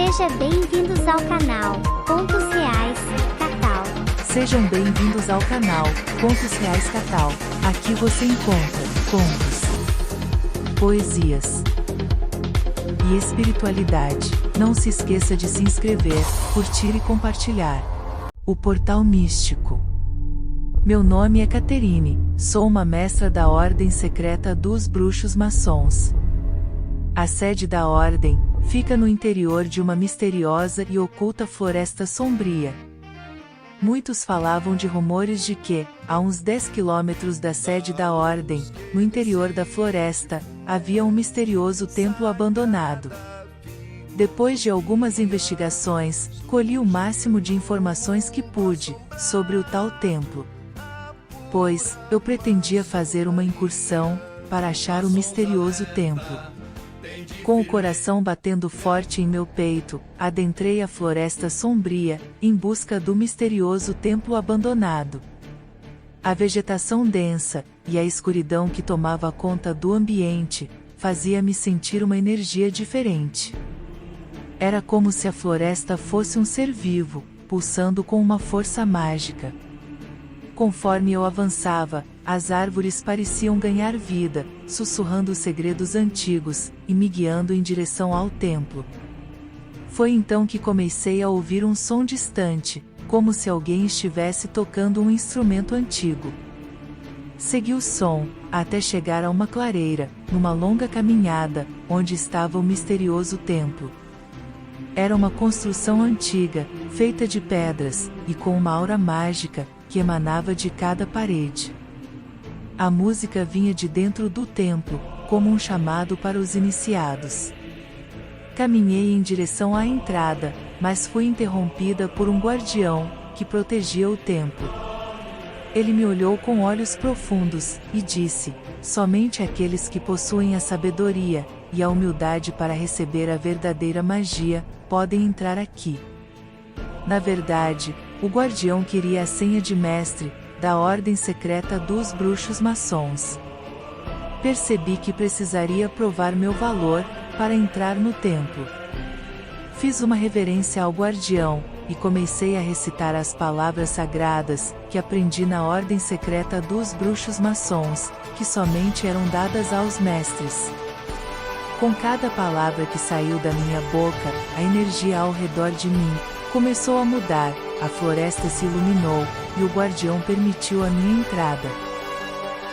Seja bem-vindos ao canal Contos Reais Catal. Sejam bem-vindos ao canal Contos Reais Catal. Aqui você encontra contos, poesias e espiritualidade. Não se esqueça de se inscrever, curtir e compartilhar. O Portal Místico. Meu nome é Caterine, sou uma mestra da Ordem Secreta dos Bruxos Maçons. A sede da Ordem fica no interior de uma misteriosa e oculta floresta sombria. Muitos falavam de rumores de que, a uns 10 quilômetros da sede da Ordem, no interior da floresta, havia um misterioso templo abandonado. Depois de algumas investigações, colhi o máximo de informações que pude sobre o tal templo. Pois, eu pretendia fazer uma incursão para achar o misterioso templo. Com o coração batendo forte em meu peito, adentrei a floresta sombria, em busca do misterioso templo abandonado. A vegetação densa, e a escuridão que tomava conta do ambiente, fazia-me sentir uma energia diferente. Era como se a floresta fosse um ser vivo, pulsando com uma força mágica. Conforme eu avançava, as árvores pareciam ganhar vida, sussurrando segredos antigos, e me guiando em direção ao templo. Foi então que comecei a ouvir um som distante, como se alguém estivesse tocando um instrumento antigo. Segui o som, até chegar a uma clareira, numa longa caminhada, onde estava o misterioso templo. Era uma construção antiga, feita de pedras, e com uma aura mágica, que emanava de cada parede. A música vinha de dentro do templo, como um chamado para os iniciados. Caminhei em direção à entrada, mas fui interrompida por um guardião, que protegia o templo. Ele me olhou com olhos profundos, e disse: somente aqueles que possuem a sabedoria e a humildade para receber a verdadeira magia, podem entrar aqui. Na verdade, o guardião queria a senha de mestre da Ordem Secreta dos Bruxos Maçons. Percebi que precisaria provar meu valor para entrar no templo. Fiz uma reverência ao guardião e comecei a recitar as palavras sagradas que aprendi na Ordem Secreta dos Bruxos Maçons, que somente eram dadas aos mestres. Com cada palavra que saiu da minha boca, a energia ao redor de mim começou a mudar, a floresta se iluminou, e o guardião permitiu a minha entrada.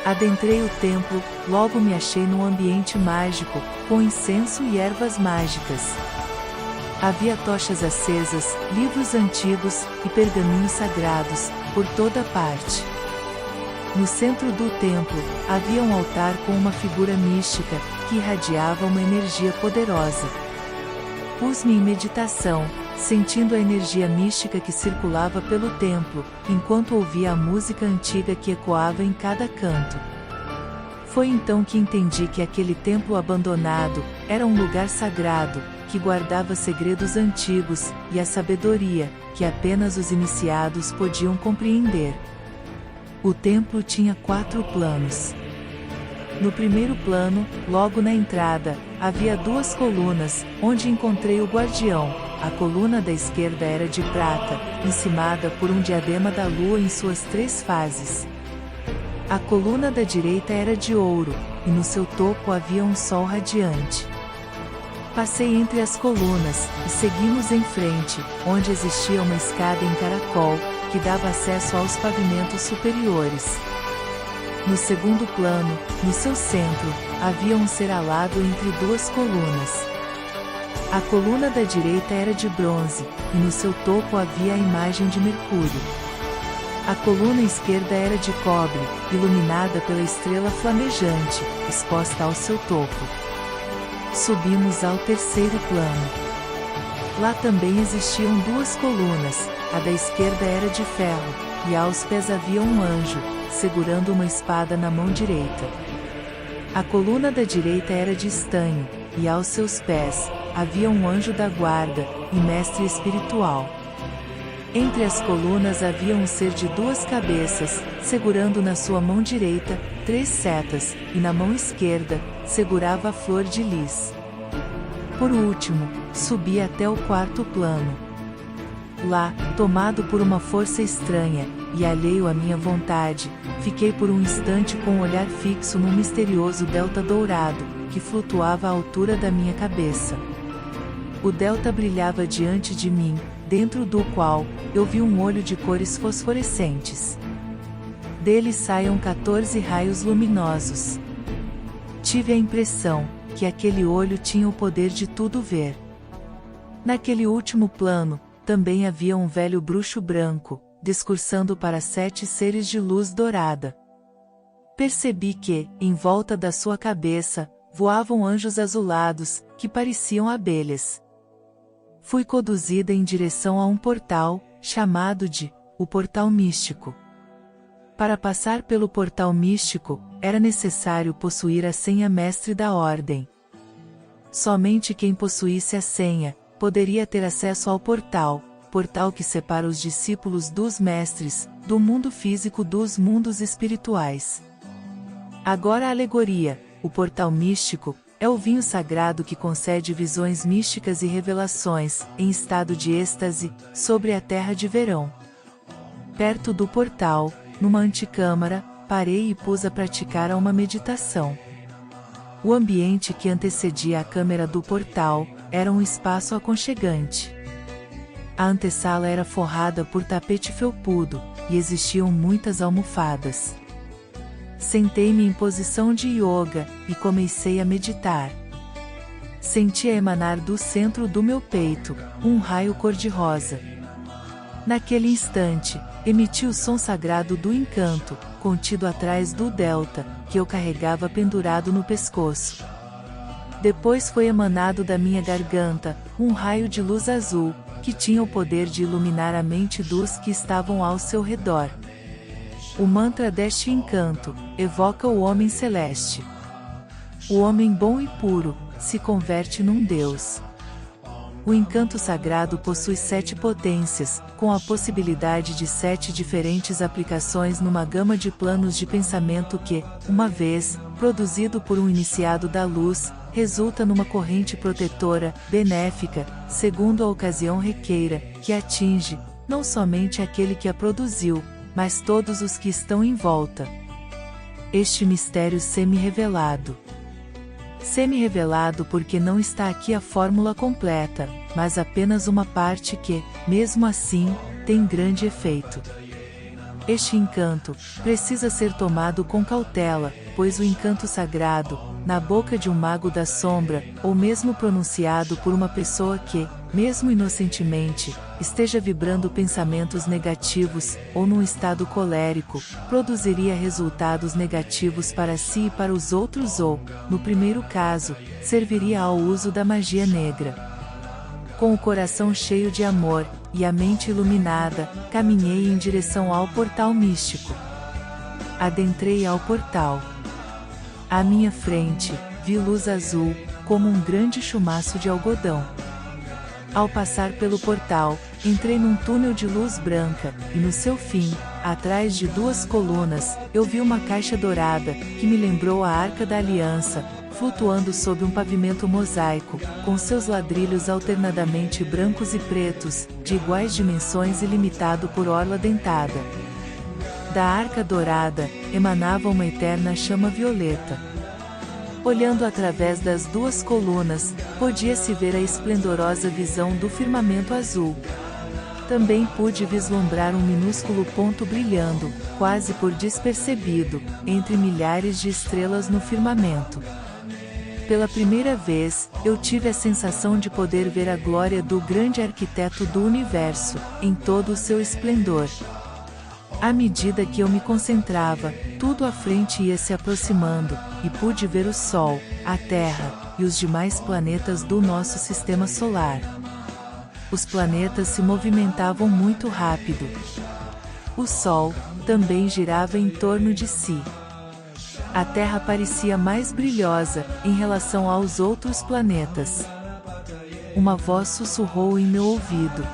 Adentrei o templo, logo me achei num ambiente mágico, com incenso e ervas mágicas. Havia tochas acesas, livros antigos, e pergaminhos sagrados, por toda parte. No centro do templo, havia um altar com uma figura mística, que irradiava uma energia poderosa. Pus-me em meditação, sentindo a energia mística que circulava pelo templo, enquanto ouvia a música antiga que ecoava em cada canto. Foi então que entendi que aquele templo abandonado era um lugar sagrado, que guardava segredos antigos, e a sabedoria, que apenas os iniciados podiam compreender. O templo tinha 4 planos. No primeiro plano, logo na entrada, havia 2 colunas, onde encontrei o guardião. A coluna da esquerda era de prata, encimada por um diadema da lua em suas 3 fases. A coluna da direita era de ouro, e no seu topo havia um sol radiante. Passei entre as colunas, e seguimos em frente, onde existia uma escada em caracol, que dava acesso aos pavimentos superiores. No segundo plano, no seu centro, havia um ser alado entre 2 colunas. A coluna da direita era de bronze, e no seu topo havia a imagem de Mercúrio. A coluna esquerda era de cobre, iluminada pela estrela flamejante, exposta ao seu topo. Subimos ao terceiro plano. Lá também existiam 2 colunas, a da esquerda era de ferro, e aos pés havia um anjo, segurando uma espada na mão direita. A coluna da direita era de estanho, e aos seus pés, havia um anjo da guarda, e mestre espiritual. Entre as colunas havia um ser de 2 cabeças, segurando na sua mão direita 3 setas, e na mão esquerda, segurava a flor de lis. Por último, subi até o quarto plano. Lá, tomado por uma força estranha, e alheio à minha vontade, fiquei por um instante com o olhar fixo num misterioso delta dourado, que flutuava à altura da minha cabeça. O delta brilhava diante de mim, dentro do qual, eu vi um olho de cores fosforescentes. Dele saiam 14 raios luminosos. Tive a impressão, que aquele olho tinha o poder de tudo ver. Naquele último plano, também havia um velho bruxo branco, discursando para 7 seres de luz dourada. Percebi que, em volta da sua cabeça, voavam anjos azulados, que pareciam abelhas. Fui conduzida em direção a um portal, chamado de o Portal Místico. Para passar pelo Portal Místico, era necessário possuir a senha mestre da Ordem. Somente quem possuísse a senha, poderia ter acesso ao portal que separa os discípulos dos mestres, do mundo físico dos mundos espirituais. Agora a alegoria, o Portal Místico, é o vinho sagrado que concede visões místicas e revelações, em estado de êxtase, sobre a terra de verão. Perto do portal, numa antecâmara, parei e pus a praticar uma meditação. O ambiente que antecedia a câmara do portal, era um espaço aconchegante. A antessala era forrada por tapete felpudo, e existiam muitas almofadas. Sentei-me em posição de yoga, e comecei a meditar. Senti emanar do centro do meu peito, um raio cor-de-rosa. Naquele instante, emiti o som sagrado do encanto, contido atrás do delta, que eu carregava pendurado no pescoço. Depois foi emanado da minha garganta, um raio de luz azul, que tinha o poder de iluminar a mente dos que estavam ao seu redor. O mantra deste encanto, evoca o homem celeste. O homem bom e puro, se converte num Deus. O encanto sagrado possui 7 potências, com a possibilidade de 7 diferentes aplicações numa gama de planos de pensamento que, uma vez, produzido por um iniciado da luz, resulta numa corrente protetora, benéfica, segundo a ocasião requeira, que atinge, não somente aquele que a produziu, mas todos os que estão em volta. Este mistério semi-revelado. Semi-revelado porque não está aqui a fórmula completa, mas apenas uma parte que, mesmo assim, tem grande efeito. Este encanto precisa ser tomado com cautela, pois o encanto sagrado, na boca de um mago da sombra, ou mesmo pronunciado por uma pessoa que, mesmo inocentemente, esteja vibrando pensamentos negativos, ou num estado colérico, produziria resultados negativos para si e para os outros ou, no primeiro caso, serviria ao uso da magia negra. Com o coração cheio de amor, e a mente iluminada, caminhei em direção ao portal místico. Adentrei ao portal. À minha frente, vi luz azul, como um grande chumaço de algodão. Ao passar pelo portal, entrei num túnel de luz branca, e no seu fim, atrás de 2 colunas, eu vi uma caixa dourada, que me lembrou a Arca da Aliança, flutuando sob um pavimento mosaico, com seus ladrilhos alternadamente brancos e pretos, de iguais dimensões e limitado por orla dentada. Da Arca Dourada, emanava uma eterna chama violeta. Olhando através das 2 colunas, podia-se ver a esplendorosa visão do firmamento azul. Também pude vislumbrar um minúsculo ponto brilhando, quase por despercebido, entre milhares de estrelas no firmamento. Pela primeira vez, eu tive a sensação de poder ver a glória do grande arquiteto do universo, em todo o seu esplendor. À medida que eu me concentrava, tudo à frente ia se aproximando, e pude ver o Sol, a Terra, e os demais planetas do nosso sistema solar. Os planetas se movimentavam muito rápido. O Sol também girava em torno de si. A Terra parecia mais brilhosa, em relação aos outros planetas. Uma voz sussurrou em meu ouvido.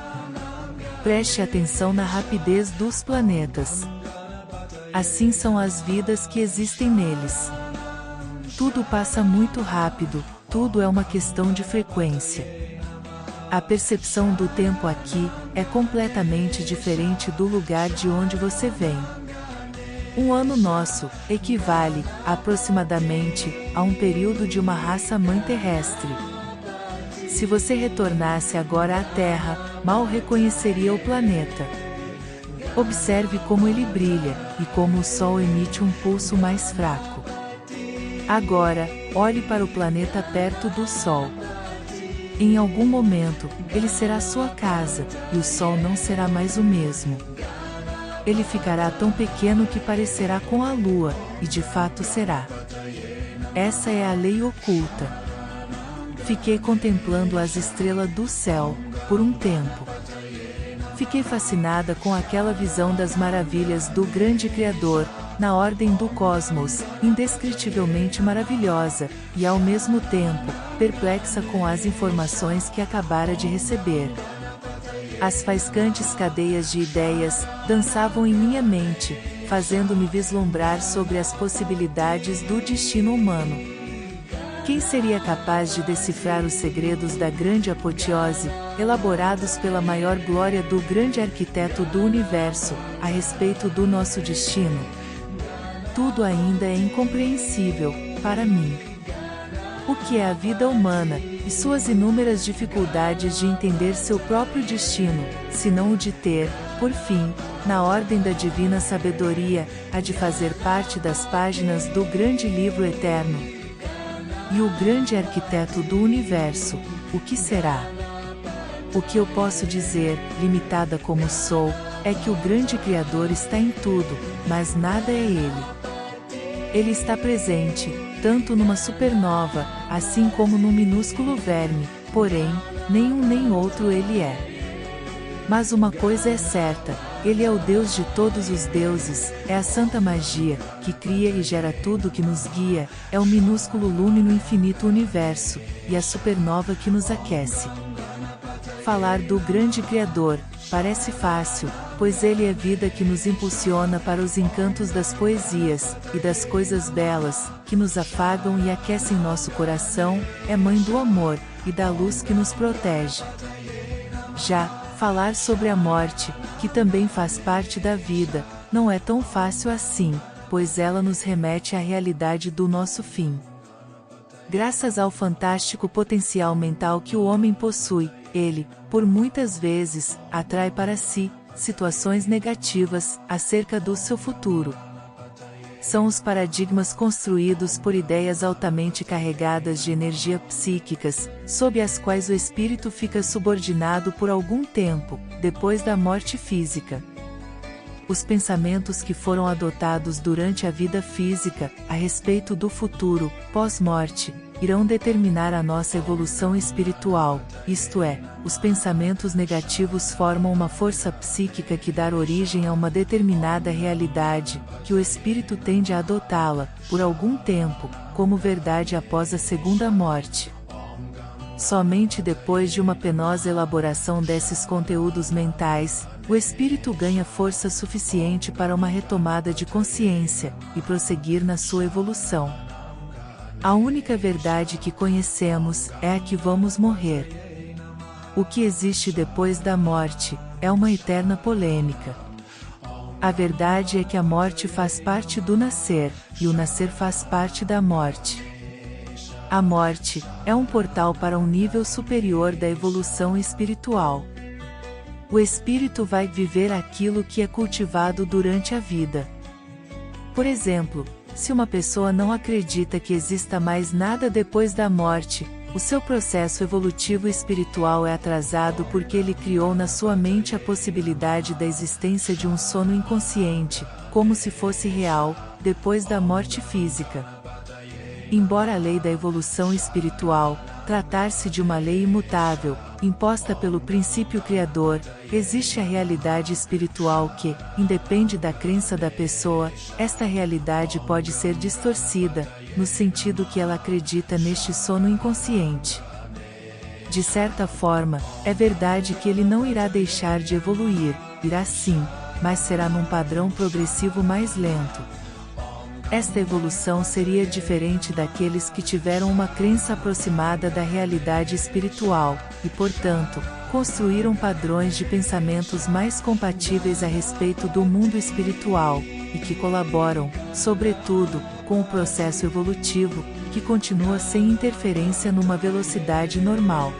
Preste atenção na rapidez dos planetas. Assim são as vidas que existem neles. Tudo passa muito rápido, tudo é uma questão de frequência. A percepção do tempo aqui é completamente diferente do lugar de onde você vem. Um ano nosso equivale, aproximadamente, a um período de uma raça-mãe terrestre. Se você retornasse agora à Terra, mal reconheceria o planeta. Observe como ele brilha, e como o Sol emite um pulso mais fraco. Agora, olhe para o planeta perto do Sol. Em algum momento, ele será sua casa, e o Sol não será mais o mesmo. Ele ficará tão pequeno que parecerá com a Lua, e de fato será. Essa é a lei oculta. Fiquei contemplando as estrelas do céu, por um tempo. Fiquei fascinada com aquela visão das maravilhas do grande Criador, na ordem do cosmos, indescritivelmente maravilhosa, e ao mesmo tempo, perplexa com as informações que acabara de receber. As faiscantes cadeias de ideias dançavam em minha mente, fazendo-me vislumbrar sobre as possibilidades do destino humano. Quem seria capaz de decifrar os segredos da grande apoteose, elaborados pela maior glória do grande arquiteto do universo, a respeito do nosso destino? Tudo ainda é incompreensível, para mim. O que é a vida humana, e suas inúmeras dificuldades de entender seu próprio destino, senão o de ter, por fim, na ordem da divina sabedoria, a de fazer parte das páginas do grande livro eterno? E o grande arquiteto do universo, o que será? O que eu posso dizer, limitada como sou, é que o grande Criador está em tudo, mas nada é Ele. Ele está presente, tanto numa supernova, assim como num minúsculo verme, porém, nenhum nem outro Ele é. Mas uma coisa é certa, Ele é o Deus de todos os deuses, é a santa magia, que cria e gera tudo que nos guia, é o minúsculo lume no infinito universo, e a supernova que nos aquece. Falar do grande Criador parece fácil, pois Ele é vida que nos impulsiona para os encantos das poesias, e das coisas belas, que nos afagam e aquecem nosso coração, é mãe do amor, e da luz que nos protege. Já, falar sobre a morte, que também faz parte da vida, não é tão fácil assim, pois ela nos remete à realidade do nosso fim. Graças ao fantástico potencial mental que o homem possui, ele, por muitas vezes, atrai para si situações negativas acerca do seu futuro. São os paradigmas construídos por ideias altamente carregadas de energia psíquicas, sob as quais o espírito fica subordinado por algum tempo, depois da morte física. Os pensamentos que foram adotados durante a vida física, a respeito do futuro, pós-morte, irão determinar a nossa evolução espiritual, isto é, os pensamentos negativos formam uma força psíquica que dá origem a uma determinada realidade, que o espírito tende a adotá-la, por algum tempo, como verdade após a segunda morte. Somente depois de uma penosa elaboração desses conteúdos mentais, o espírito ganha força suficiente para uma retomada de consciência, e prosseguir na sua evolução. A única verdade que conhecemos é a que vamos morrer. O que existe depois da morte é uma eterna polêmica. A verdade é que a morte faz parte do nascer, e o nascer faz parte da morte. A morte é um portal para um nível superior da evolução espiritual. O espírito vai viver aquilo que é cultivado durante a vida. Por exemplo, se uma pessoa não acredita que exista mais nada depois da morte, o seu processo evolutivo espiritual é atrasado porque ele criou na sua mente a possibilidade da existência de um sono inconsciente, como se fosse real, depois da morte física. Embora a lei da evolução espiritual tratar-se de uma lei imutável, imposta pelo princípio criador, existe a realidade espiritual que, independe da crença da pessoa, esta realidade pode ser distorcida, no sentido que ela acredita neste sono inconsciente. De certa forma, é verdade que ele não irá deixar de evoluir, irá sim, mas será num padrão progressivo mais lento. Esta evolução seria diferente daqueles que tiveram uma crença aproximada da realidade espiritual, e portanto, construíram padrões de pensamentos mais compatíveis a respeito do mundo espiritual, e que colaboram, sobretudo, com o processo evolutivo, que continua sem interferência numa velocidade normal.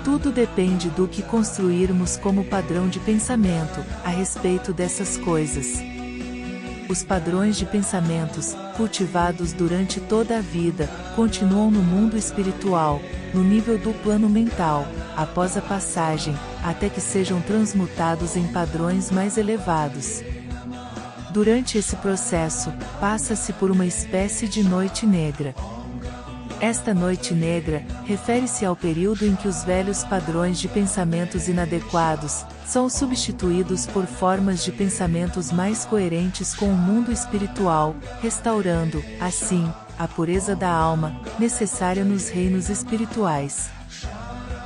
Tudo depende do que construirmos como padrão de pensamento, a respeito dessas coisas. Os padrões de pensamentos, cultivados durante toda a vida, continuam no mundo espiritual, no nível do plano mental, após a passagem, até que sejam transmutados em padrões mais elevados. Durante esse processo, passa-se por uma espécie de noite negra. Esta noite negra refere-se ao período em que os velhos padrões de pensamentos inadequados são substituídos por formas de pensamentos mais coerentes com o mundo espiritual, restaurando, assim, a pureza da alma, necessária nos reinos espirituais.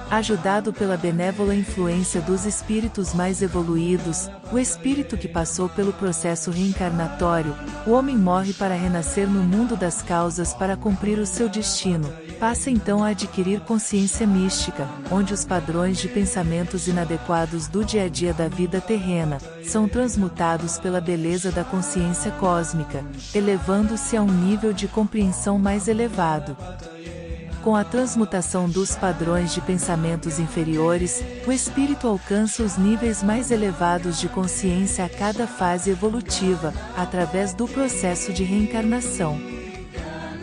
Ajudado pela benévola influência dos espíritos mais evoluídos, o espírito que passou pelo processo reencarnatório, o homem morre para renascer no mundo das causas para cumprir o seu destino, passa então a adquirir consciência mística, onde os padrões de pensamentos inadequados do dia a dia da vida terrena, são transmutados pela beleza da consciência cósmica, elevando-se a um nível de compreensão mais elevado. Com a transmutação dos padrões de pensamentos inferiores, o espírito alcança os níveis mais elevados de consciência a cada fase evolutiva, através do processo de reencarnação.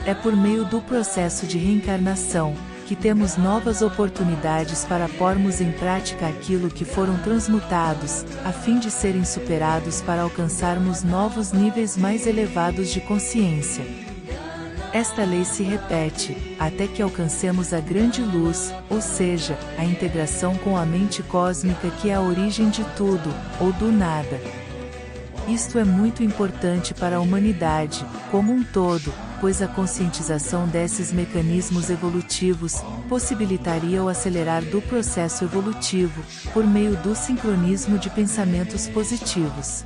É por meio do processo de reencarnação que temos novas oportunidades para pormos em prática aquilo que foram transmutados, a fim de serem superados para alcançarmos novos níveis mais elevados de consciência. Esta lei se repete, até que alcancemos a grande luz, ou seja, a integração com a mente cósmica que é a origem de tudo, ou do nada. Isto é muito importante para a humanidade, como um todo, pois a conscientização desses mecanismos evolutivos, possibilitaria o acelerar do processo evolutivo, por meio do sincronismo de pensamentos positivos.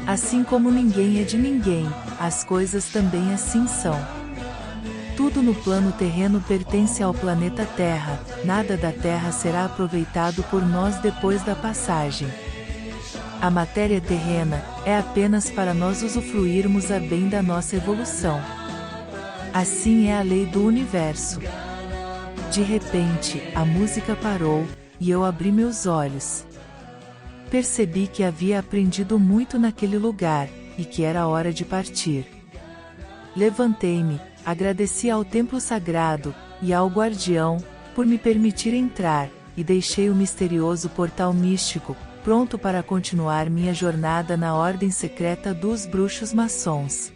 Assim como ninguém é de ninguém, as coisas também assim são. Tudo no plano terreno pertence ao planeta Terra, nada da Terra será aproveitado por nós depois da passagem. A matéria terrena é apenas para nós usufruirmos a bem da nossa evolução. Assim é a lei do universo. De repente, a música parou, e eu abri meus olhos. Percebi que havia aprendido muito naquele lugar, e que era hora de partir. Levantei-me, agradeci ao templo sagrado, e ao guardião, por me permitir entrar, e deixei o misterioso portal místico, pronto para continuar minha jornada na ordem secreta dos bruxos maçons.